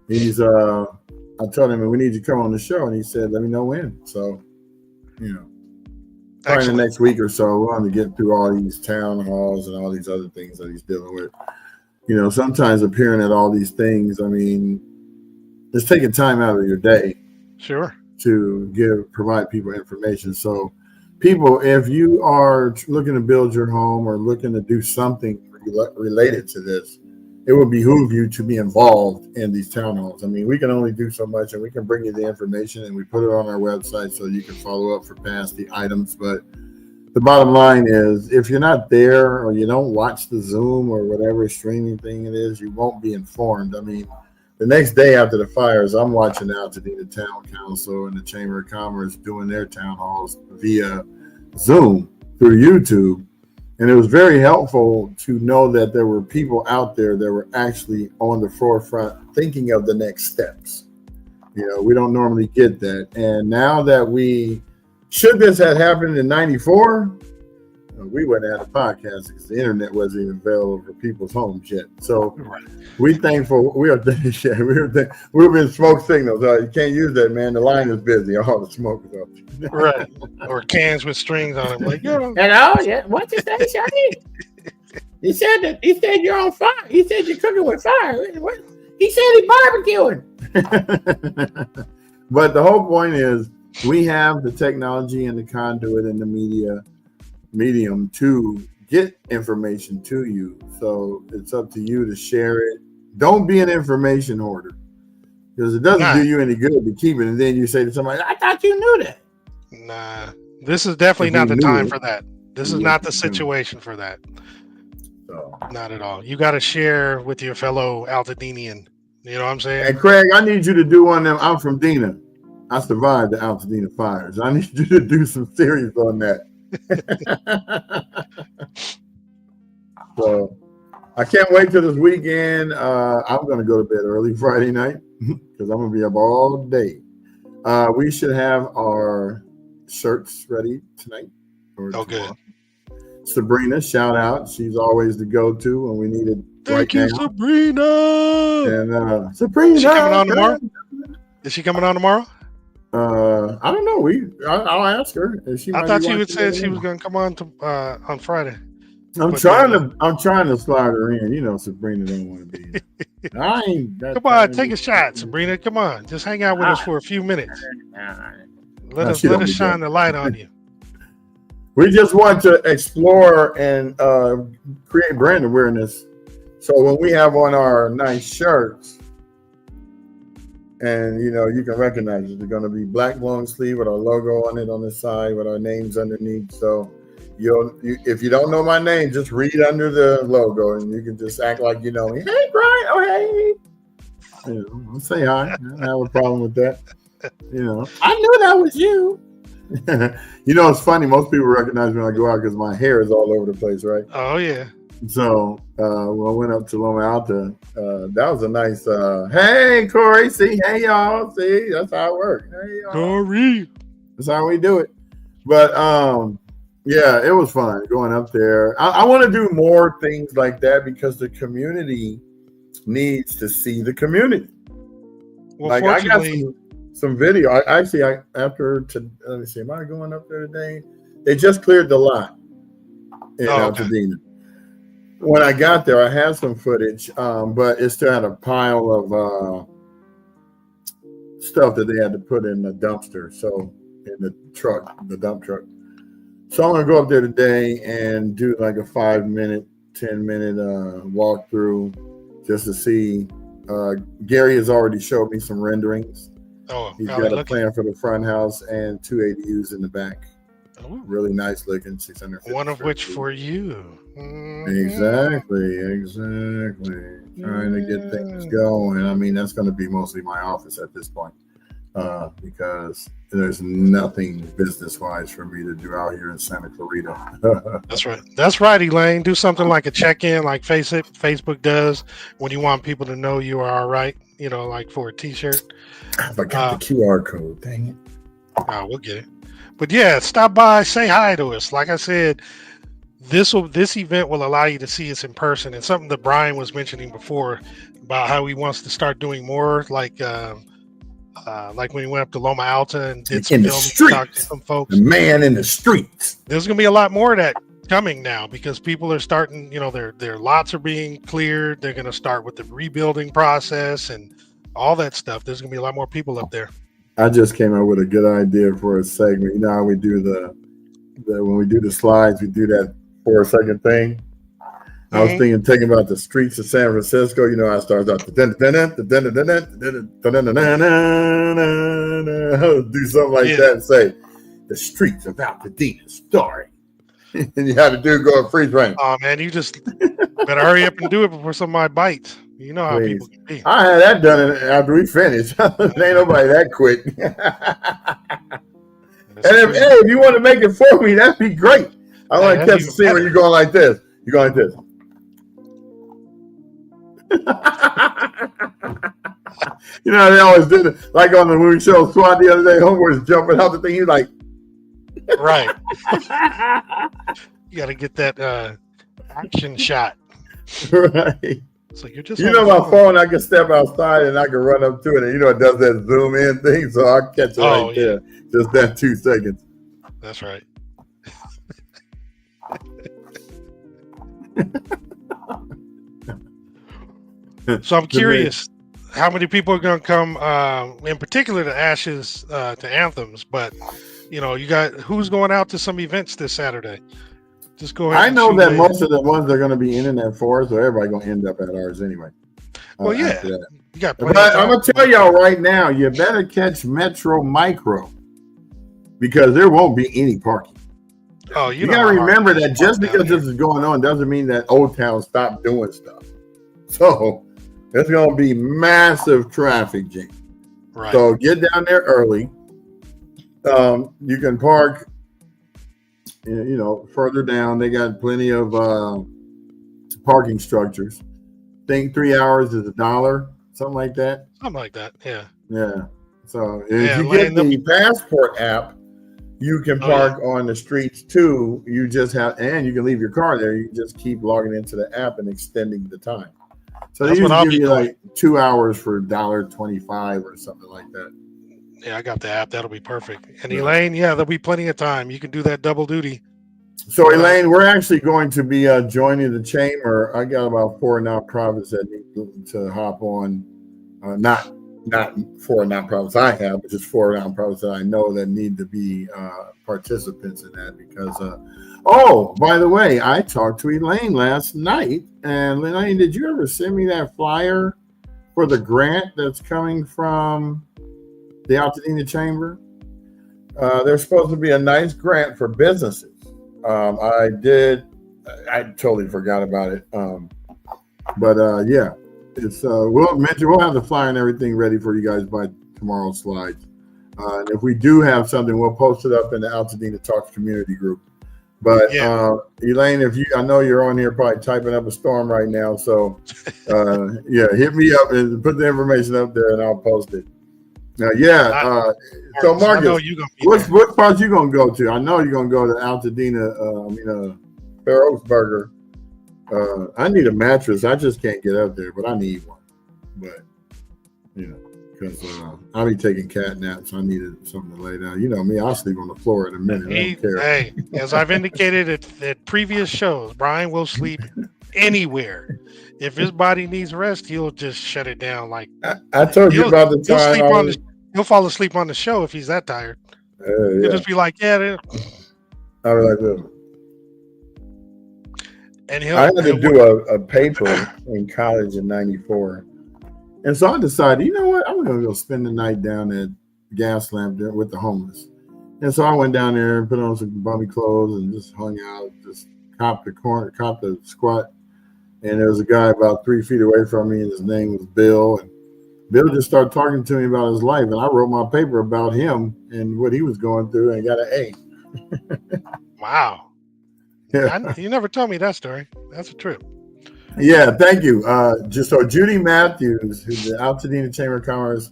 he's I told him we need you to come on the show, and he said, "Let me know when." So, probably in the next week or so, we're going to get through all these town halls and all these other things that he's dealing with. Sometimes appearing at all these things, I mean, it's taking time out of your day,
sure,
to provide people information. So, people, if you are looking to build your home or looking to do something related to this, it would behoove you to be involved in these town halls. I mean, we can only do so much, and we can bring you the information, and we put it on our website so you can follow up for past the items. But the bottom line is, if you're not there or you don't watch the Zoom or whatever streaming thing it is, you won't be informed. I mean, the next day after the fires, I'm watching the Altadena Town Council and the Chamber of Commerce doing their town halls via Zoom through YouTube. And it was very helpful to know that there were people out there that were actually on the forefront thinking of the next steps. We don't normally get that. And now that should this have happened in 94, we wouldn't have a podcast because the internet wasn't even available for people's homes yet. So we're thankful. We've been smoke signals. You can't use that, man. The line is busy. All the smoke is up.
Right. Or cans with strings on them. Like,
hello, yeah. What you say, Shani? He said you're on fire. He said you're cooking with fire. He said he's barbecuing.
But the whole point is, we have the technology and the conduit and the medium to get information to you. So it's up to you to share it. Don't be an information hoarder, because it doesn't do you any good to keep it. And then you say to somebody, "I thought you knew that."
Nah, this is definitely not the time for that. This is not the situation for that.
So,
not at all. You got to share with your fellow Altadenian. You know what I'm saying?
And Craig, I need you to do one of them. I'm from Dena. I survived the Altadena fires. I need you to do some series on that. So I can't wait till this weekend. I'm going to go to bed early Friday night because I'm going to be up all day. We should have our shirts ready tonight.
Oh, good.
Sabrina, shout out. She's always the go-to when we need it.
Thank you, Sabrina.
And Sabrina.
Is she coming on tomorrow? Is she coming on tomorrow?
I don't know. I'll ask her.
I thought she would say she was going to come on Friday.
I'm trying to slide her in. Sabrina don't want to be. I ain't.
Come on, take a shot, Sabrina. Come on, just hang out with us for a few minutes. Let us shine the light on you.
We just want to explore and create brand awareness. So when we have on our nice shirts, and you can recognize it, they're going to be black long sleeve with our logo on it on the side with our names underneath. So if you don't know my name, just read under the logo, and you can just act like you know me. Hey, Brian. Oh, hey. Say hi. I don't have a problem with that.
I knew that was you.
It's funny. Most people recognize me when I go out because my hair is all over the place, right?
Oh, yeah.
So when I went up to Loma Alta, that was a nice, hey, Corey, see, hey, y'all, see, that's how it works. Hey, y'all.
Corey.
That's how we do it. But, yeah, it was fun going up there. I want to do more things like that because the community needs to see the community.
Well,
I got some video. Let me see, am I going up there today? They just cleared the lot in Altadena. When I got there, I had some footage, but it still had a pile of stuff that they had to put in the dumpster. So in the dump truck. So I'm gonna go up there today and do like a 5-minute, 10-minute walkthrough just to see. Gary has already showed me some renderings.
Oh,
he's got a plan for the front house and 2 ADUs in the back. Oh. Really nice looking, 650.
One of which for you.
Exactly. Trying to get things going. I mean, that's going to be mostly my office at this point. because there's nothing business-wise for me to do out here in Santa Clarita.
That's right. That's right, Elaine. Do something like a check-in, like Facebook does, when you want people to know you are all right. You know, like for a T-shirt.
I forgot the QR code. Dang it.
Oh, we'll get it. But yeah, stop by, say hi to us. Like I said, this event will allow you to see us in person, and something that Brian was mentioning before about how he wants to start doing more, like when he went up to Loma Alta and did some filming, talked to some folks.
The man in the streets.
There's gonna be a lot more of that coming now because people are starting. You know, their lots are being cleared. They're gonna start with the rebuilding process and all that stuff. There's gonna be a lot more people up there.
I just came up with a good idea for a segment. You know how we do the when we do the slides, we do that 4-second thing. I was thinking about the streets of San Francisco. You know, I started out do something like that and say the streets of Altadena story. And you have to do go freeze frame.
Oh man, you just better hurry up and do it before somebody bites. You know how people can be.
I had that done after we finished. Ain't nobody that quick. And if you want to make it for me, that'd be great. I want to catch the scene when you're going like this. You're going like this. You know, they always did it. Like on the movie show SWAT the other day, Homer was jumping out the thing. He's like,
right. You got to get that action shot.
Right.
So you're just,
my phone, I can step outside and I can run up to it. And it does that zoom in thing. So I'll catch it there. Just that 2 seconds.
That's right. So I'm curious how many people are going to come, in particular to Ashes, to Anthems. But, you got who's going out to some events this Saturday? Just go ahead.
I know that most of the ones are going to be internet for us, so everybody going to end up at ours anyway.
Well, yeah. You got
but I'm going to tell y'all right now, you better catch Metro Micro because there won't be any parking.
Oh,
you got to remember that just because this is going on doesn't mean that Old Town stopped doing stuff. So there's going to be massive traffic jam.
Right.
So get down there early. You can park, further down. They got plenty of parking structures. I think 3 hours is $1, something like that.
Something like that, yeah.
Yeah. So if you get the Passport app, you can park on the streets too. You just and you can leave your car there. You just keep logging into the app and extending the time. So they usually give you like 2 hours for $1.25 or something like that.
Yeah, I got the app. That'll be perfect. And Elaine, there'll be plenty of time. You can do that double duty.
So Elaine, we're actually going to be joining the chamber. I got about 4 nonprofits that need to hop on. Not 4 nonprofits I have, but just 4 nonprofits that I know that need to be participants in that because. By the way, I talked to Elaine last night, and Elaine, did you ever send me that flyer for the grant that's coming from the Altadena Chamber? There's supposed to be a nice grant for businesses. I did. I totally forgot about it. It's we'll have the flyer and everything ready for you guys by tomorrow's slides. And if we do have something, we'll post it up in the AltadenaTalks community group. But Elaine, I know you're on here probably typing up a storm right now. So hit me up and put the information up there and I'll post it. So Marcus, what part you gonna go to? I know you're gonna go to Altadena, Fair Oaks Burger. I need a mattress. I just can't get up there, but I need one. But because I'll be taking cat naps. I needed something to lay down. You know me, I'll sleep on the floor in a minute. I don't care.
Hey, as I've indicated at previous shows, Brian will sleep anywhere. If his body needs rest, he'll just shut it down. Like
I told you about the time.
He'll fall asleep on the show if he's that tired. He'll just be like, I'll be
like this.
And
I had to do a paper in college in '94. And so I decided, you know what? I'm going to go spend the night down at Gaslamp there with the homeless. And so I went down there and put on some bummy clothes and just hung out, just copped the squat. And there was a guy about 3 feet away from me, and his name was Bill. And Bill just started talking to me about his life, and I wrote my paper about him and what he was going through, and got an A.
Wow.
Yeah.
You never told me that story. That's a trip.
Yeah, thank you. Just so Judy Matthews, who's the Altadena Chamber of Commerce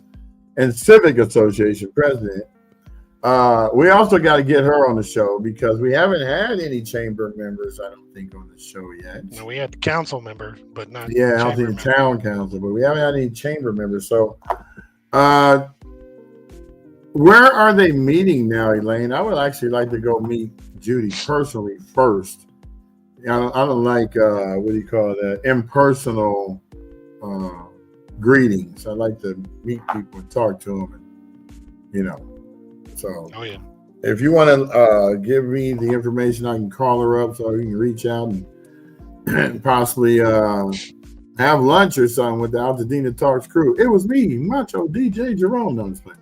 and Civic Association president. We also got to get her on the show because we haven't had any chamber members, I don't think, on the show yet.
No, we had the council member, but not
Altadena Town Council, but we haven't had any chamber members. So, where are they meeting now, Elaine? I would actually like to go meet Judy personally first. I don't like what do you call that, impersonal greetings. I like to meet people and talk to them, and, So,
oh yeah.
If you want to give me the information, I can call her up so you can reach out and possibly have lunch or something with the AltadenaTalks crew. It was me, Macho DJ Jerome. No, I'm just playing.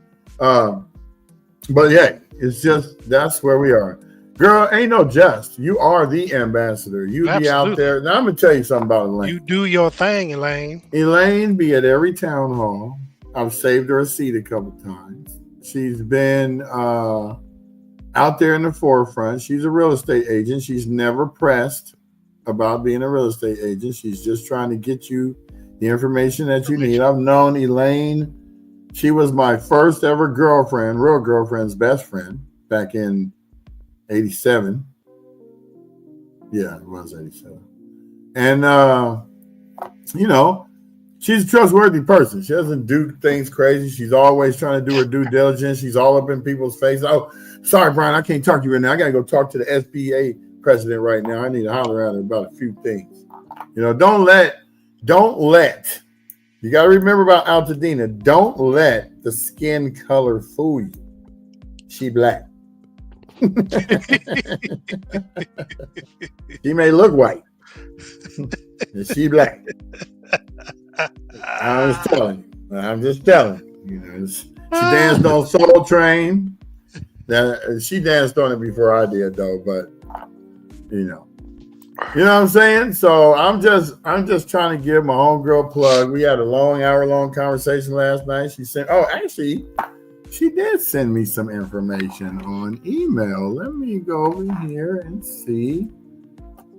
But yeah, it's just that's where we are. Girl, ain't no jest. You are the ambassador. You be out there. Now I'm gonna tell you something about Elaine.
You do your thing, Elaine.
Elaine be at every town hall. I've saved her a seat a couple times. She's been out there in the forefront. She's a real estate agent. She's never pressed about being a real estate agent. She's just trying to get you the information that you need. I've known Elaine. She was my first ever girlfriend, real girlfriend's best friend back in 87. Yeah, it was 87. And, she's a trustworthy person. She doesn't do things crazy. She's always trying to do her due diligence. She's all up in people's face. Oh, sorry, Brian, I can't talk to you right now. I got to go talk to the SBA president right now. I need to holler at her about a few things. Don't let, you got to remember about Altadena. Don't let the skin color fool you. She black. She may look white. She black. I'm just telling you. She danced on Soul Train. She danced on it before I did, though. But you know what I'm saying. So I'm just trying to give my homegirl plug. We had a hour-long conversation last night. She said, "Oh, actually, she did send me some information on email. Let me go over here and see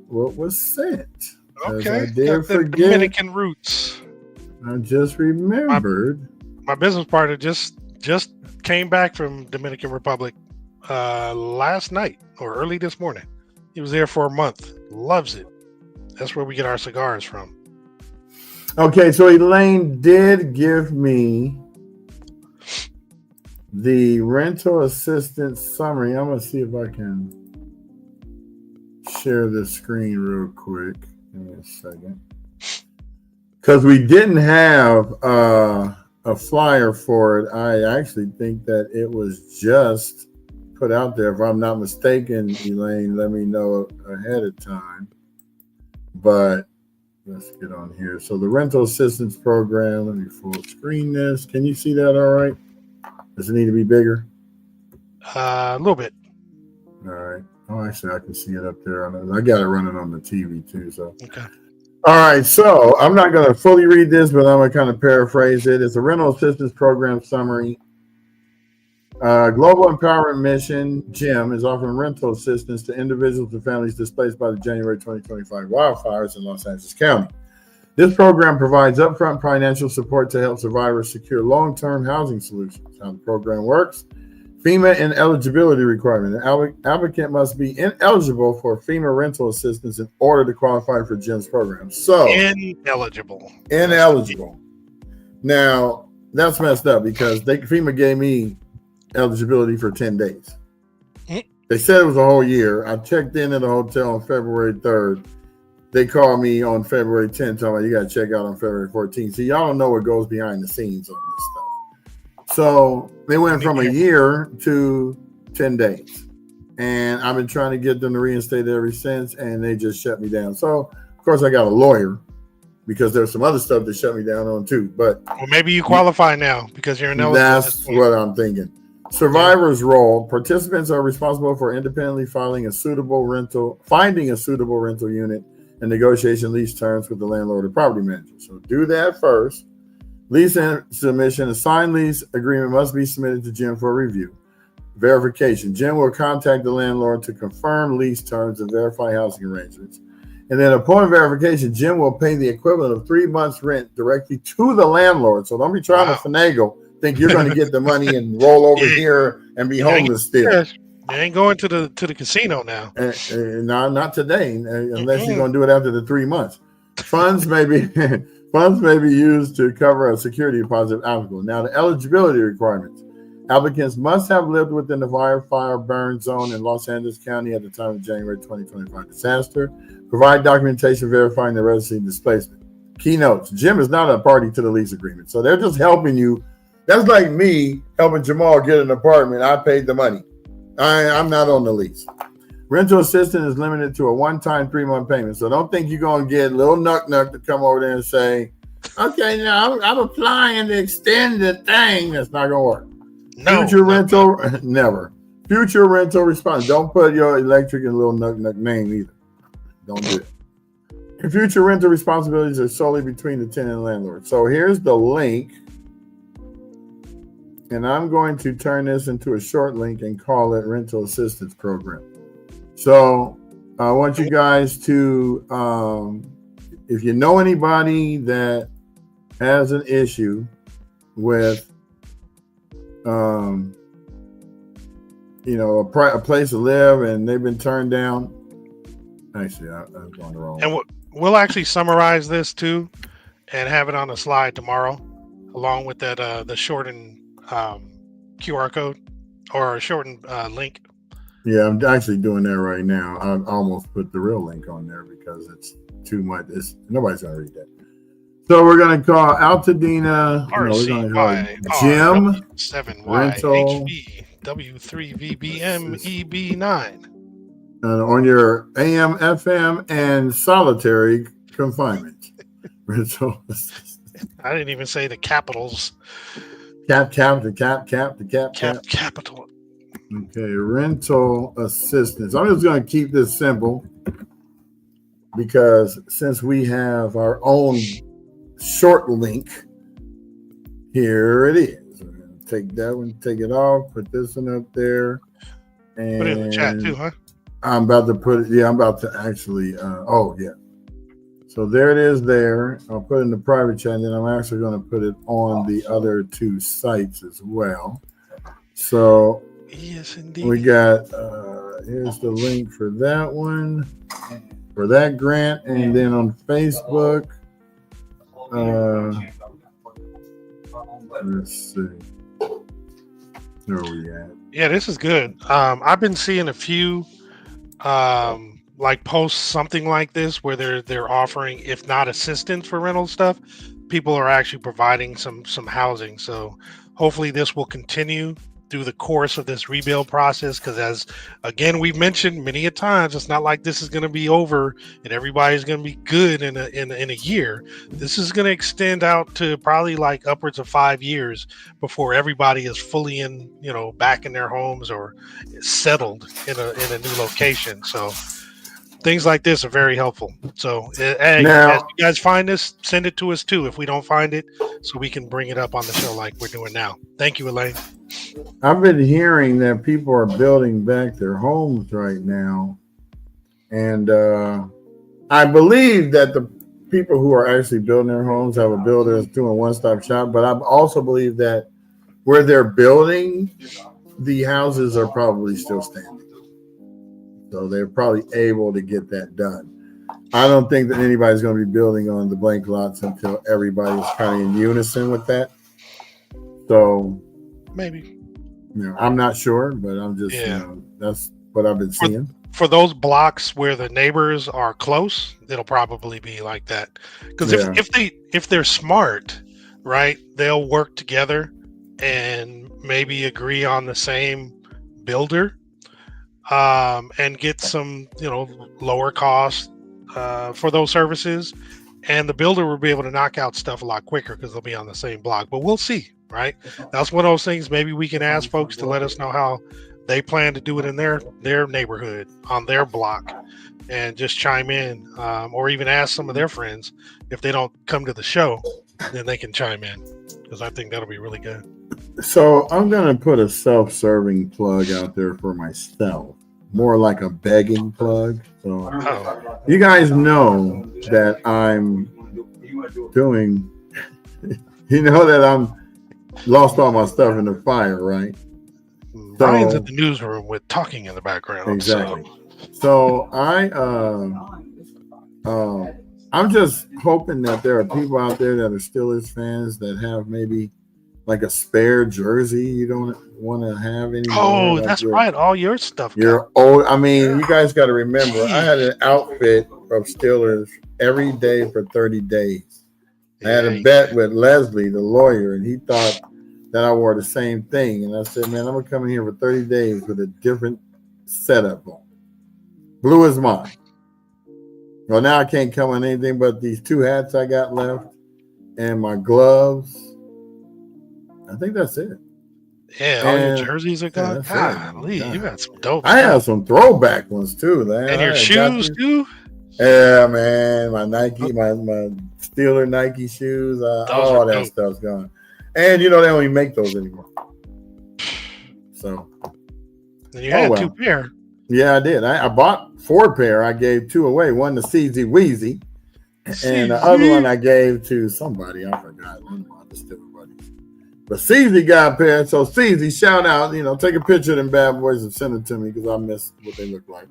what was sent."
Okay,
I did forget.
Dominican roots.
I just remembered.
My business partner just came back from Dominican Republic last night or early this morning. He was there for a month. Loves it. That's where we get our cigars from.
Okay, so Elaine did give me the rental assistance summary. I'm going to see if I can share this screen real quick. Give me a second. Because we didn't have a flyer for it. I actually think that it was just put out there. If I'm not mistaken, Elaine, let me know ahead of time. But let's get on here. So the rental assistance program, let me full screen this. Can you see that all right? Does it need to be bigger?
A little bit.
All right. Oh, actually, I can see it up there. I got it running on the TV too. So.
Okay.
All right, so I'm not going to fully read this, but I'm going to kind of paraphrase it. It's a rental assistance program summary. Global Empowerment Mission, GEM, is offering rental assistance to individuals and families displaced by the January 2025 wildfires in Los Angeles County. This program provides upfront financial support to help survivors secure long-term housing solutions. How the program works: FEMA ineligibility requirement. An applicant must be ineligible for FEMA rental assistance in order to qualify for GEM's program. So
Ineligible.
Now, that's messed up because FEMA gave me eligibility for 10 days. They said it was a whole year. I checked in at a hotel on February 3rd. They called me on February 10th, telling me you got to check out on February 14th. So y'all don't know what goes behind the scenes on this stuff. So they went from a year to 10 days. And I've been trying to get them to reinstate it ever since, and they just shut me down. So, of course, I got a lawyer because there's some other stuff that shut me down on too. But
well, maybe you qualify now because you're ineligible.
That's what I'm thinking. Survivor's role. Participants are responsible for independently finding a suitable rental unit and negotiation lease terms with the landlord or property manager. So do that first. Lease submission. A signed lease agreement must be submitted to Jim for review. Verification. Jim will contact the landlord to confirm lease terms and verify housing arrangements. And then upon verification, Jim will pay the equivalent of 3 months rent directly to the landlord. So don't be trying to finagle, think you're going to get the money and roll over here and be homeless still.
Yes. You ain't going to the casino now.
No, not today, unless you're going to do it after the 3 months. Funds may be used to cover a security deposit applicable. Now, the eligibility requirements. Applicants must have lived within the fire burn zone in Los Angeles County at the time of January 2025 disaster. Provide documentation verifying the residency displacement. Keynotes. Jim is not a party to the lease agreement, so they're just helping you. That's like me helping Jamal get an apartment. I paid the money. I'm not on the lease. Rental assistance is limited to a one-time 3-month payment, so don't think you're going to get little Nuck to come over there and say, okay, now I'm applying to extend the thing. That's not going to work. No, future rental, never. Future rental response. Don't put your electric and little Nuck name either. Don't do it. And future rental responsibilities are solely between the tenant and landlord. So here's the link. And I'm going to turn this into a short link and call it Rental Assistance Program. So I want you guys to, if you know anybody that has an issue with, a place to live and they've been turned down. Actually, I was going the wrong.
And we'll actually summarize this too, and have it on a slide tomorrow, along with that the shortened QR code or a shortened link.
Yeah, I'm actually doing that right now. I almost put the real link on there because it's too much. Nobody's gonna read that. So we're gonna call Altadena. Jim
7Y W3VBM EB9.
On your AM, FM, and solitary confinement. Rental.
I didn't even say the capitals.
Capital. Okay, rental assistance. I'm just going to keep this simple because since we have our own short link, here it is. We're going to take that one, take it off, put this one up there. And
put it in the chat too, huh?
I'm about to put it. Yeah, I'm about to actually. So there it is there. I'll put it in the private chat, and then I'm actually going to put it on the other two sites as well. So
yes, indeed.
We got, here's the link for that one, for that grant. And then on Facebook, let's see. Where are we at?
Yeah, this is good. I've been seeing a few like posts something like this where they're offering, if not assistance for rental stuff, people are actually providing some housing. So hopefully this will continue through the course of this rebuild process, because as again we've mentioned many a times, it's not like this is going to be over and everybody's going to be good in a year. This is going to extend out to probably like upwards of 5 years before everybody is fully back in their homes or settled in a new location. So things like this are very helpful. So hey, as you guys find this, send it to us too if we don't find it, so we can bring it up on the show like we're doing now. Thank you, Elaine.
I've been hearing that people are building back their homes right now. And I believe that the people who are actually building their homes have a builder that's doing one-stop shop. But I also believe that where they're building, the houses are probably still standing. So they're probably able to get that done. I don't think that anybody's going to be building on the blank lots until everybody's kind of in unison with that. So
maybe.
I'm not sure, but I'm just, that's what I've been seeing.
For those blocks where the neighbors are close, it'll probably be like that. Because if they're smart, right, they'll work together and maybe agree on the same builder. And get some, lower cost for those services, and the builder will be able to knock out stuff a lot quicker because they'll be on the same block. But we'll see, right? That's one of those things. Maybe we can ask folks to let us know how they plan to do it in their neighborhood, on their block, and just chime in, or even ask some of their friends if they don't come to the show, then they can chime in. because I think that'll be really good.
So I'm gonna put a self-serving plug out there for myself, more like a begging plug. So you guys know that I'm doing. You know that I'm lost all my stuff in the fire, right?
Brian's in the newsroom with talking in the background.
Exactly. So I'm just hoping that there are people out there that are Steelers fans that have maybe like a spare jersey you don't want to have anymore.
Oh,
like
that's right. All your stuff.
You're old. I mean, you guys got to remember, I had an outfit of Steelers every day for 30 days. I had a bet with Leslie, the lawyer, and he thought that I wore the same thing. And I said, man, I'm going to come in here for 30 days with a different setup on. Blue is mine. Well, now I can't come on anything but these 2 hats I got left and my gloves. I think that's it.
Yeah, all your jerseys are gone. Golly, you got some dope
stuff. I have some throwback ones too, man.
And your shoes too?
Yeah, man. My Nike, my Steeler Nike shoes, all that stuff's gone. And you know they don't even make those anymore. So.
And you had 2 pair.
Yeah, I did. I bought 4 pair. I gave 2 away. One to CZ Weezy, and the other one I gave to somebody. I forgot. But CZ got a pair. So CZ, shout out. You know, take a picture of them bad boys and send it to me because I miss what they look like.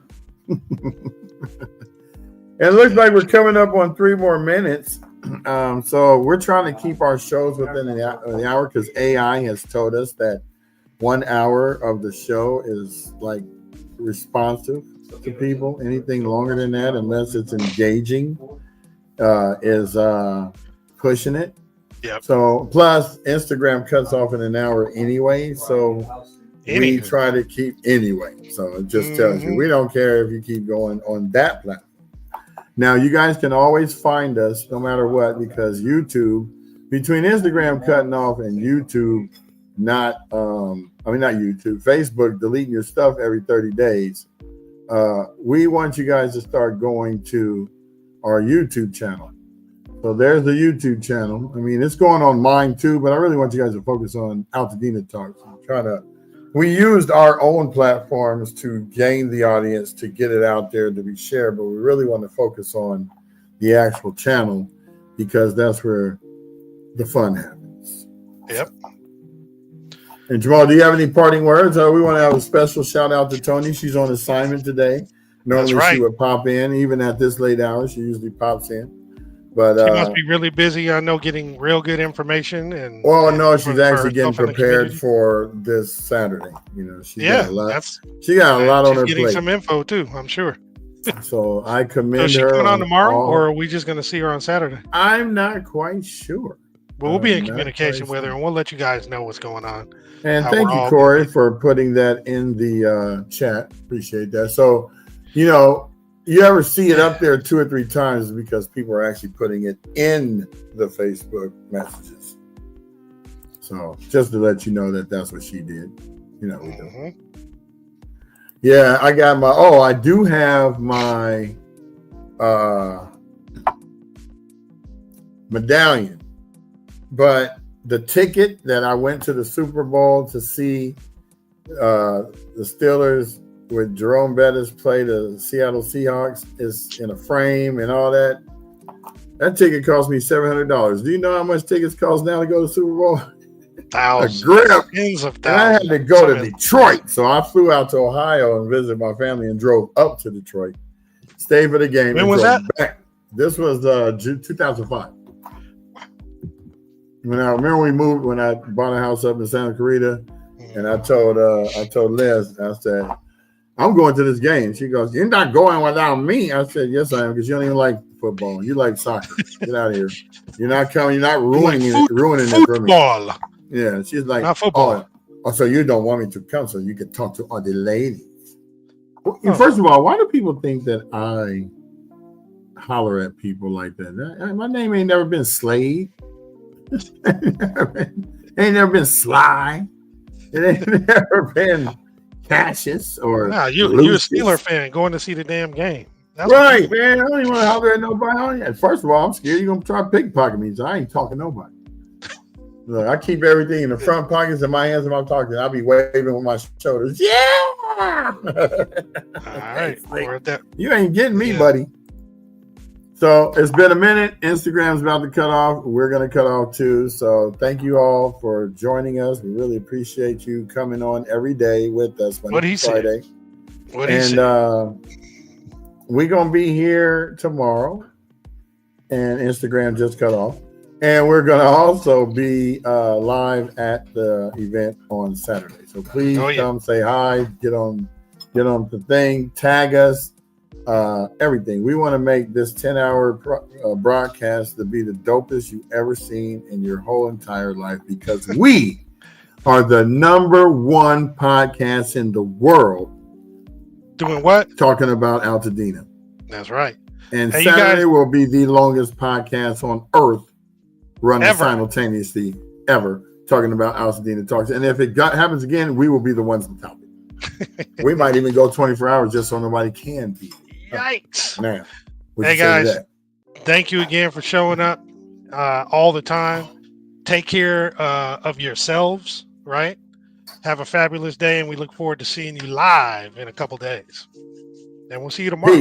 It looks like we're coming up on 3 more minutes. So we're trying to keep our shows within the hour because AI has told us that 1 hour of the show is like responsive to people. Anything longer than that, unless it's engaging, is pushing it.
Yep.
So plus Instagram cuts off in an hour anyway, so we try to keep anyway. So it just tells you we don't care if you keep going on that platform. Now you guys can always find us no matter what, because YouTube, between Instagram cutting off and YouTube not YouTube, Facebook deleting your stuff every 30 days. We want you guys to start going to our YouTube channel. So there's the YouTube channel. I mean, it's going on mine too, but I really want you guys to focus on AltadenaTalks. We used our own platforms to gain the audience, to get it out there to be shared, but we really want to focus on the actual channel because that's where the fun happens.
Yep.
And Jamal, do you have any parting words? We want to have a special shout out to Tony. She's on assignment today. Normally she would pop in, even at this late hour. She usually pops in. But
she must be really busy. I know, getting real good information.
She's actually getting prepared for this Saturday. You know, she got a lot. She got a lot on her plate.
Getting some info too, I'm sure.
So I commend her.
So she's coming on tomorrow, or are we just going to see her on Saturday?
I'm not quite sure.
But we'll be in communication with her, and we'll let you guys know what's going on.
And thank you, Corey, for putting that in the chat. Appreciate that. So, you know, you ever see it up there 2 or 3 times because people are actually putting it in the Facebook messages. So just to let you know that that's what she did. You know, we do. Yeah, I got I do have my medallion, but the ticket that I went to the Super Bowl to see the Steelers with Jerome Bettis play the Seattle Seahawks is in a frame and all that. That ticket cost me $700. Do you know how much tickets cost now to go to the Super Bowl?
Thousands.
A grip.
Tens of thousands.
And I had to go to Detroit. So I flew out to Ohio and visited my family and drove up to Detroit. Stayed for the game.
When was that?
Back. This was 2005. When I bought a house up in Santa Clarita, and I told Les, I said, I'm going to this game. She goes, you're not going without me. I said, yes, I am, because you don't even like football. You like soccer. Get out of here. You're not coming. You're not ruining it for me. Yeah, she's like,
not football.
Oh, so you don't want me to come so you can talk to all the ladies. Well, first of all, why do people think that I holler at people like that? My name ain't never been Slade. Ain't never been Sly. It ain't never been Cassius or
you're a Steeler fan going to see the damn game.
That's right, man. I don't even want to holler at nobody. First of all, I'm scared you're gonna try to pickpocket me, so I ain't talking to nobody. Look, I keep everything in the front pockets of my hands when I'm talking. I'll be waving with my shoulders. Yeah.
All right. We're at that.
You ain't getting me,
Yeah.
buddy. So it's been a minute. Instagram's about to cut off. We're going to cut off too. So thank you all for joining us. We really appreciate you coming on every day with us.
What he said.
Friday.
What he
And
said.
we're going to be here tomorrow. And Instagram just cut off. And we're going to also be live at the event on Saturday. So please come say hi, get on the thing, tag us, everything. We want to make this 10-hour broadcast to be the dopest you've ever seen in your whole entire life, because we are the #1 podcast in the world.
Doing what?
Talking about Altadena.
That's right.
And Saturday will be the longest podcast on earth running simultaneously ever, talking about AltadenaTalks. And if it happens again, we will be the ones on top of it. We might even go 24 hours just so nobody can be.
Yikes.
Man.
Hey, guys, thank you again for showing up all the time. Take care of yourselves, right? Have a fabulous day, and we look forward to seeing you live in a couple days. And we'll see you tomorrow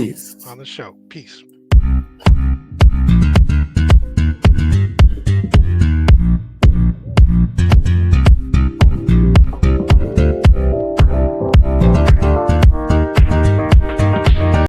on the show. Peace.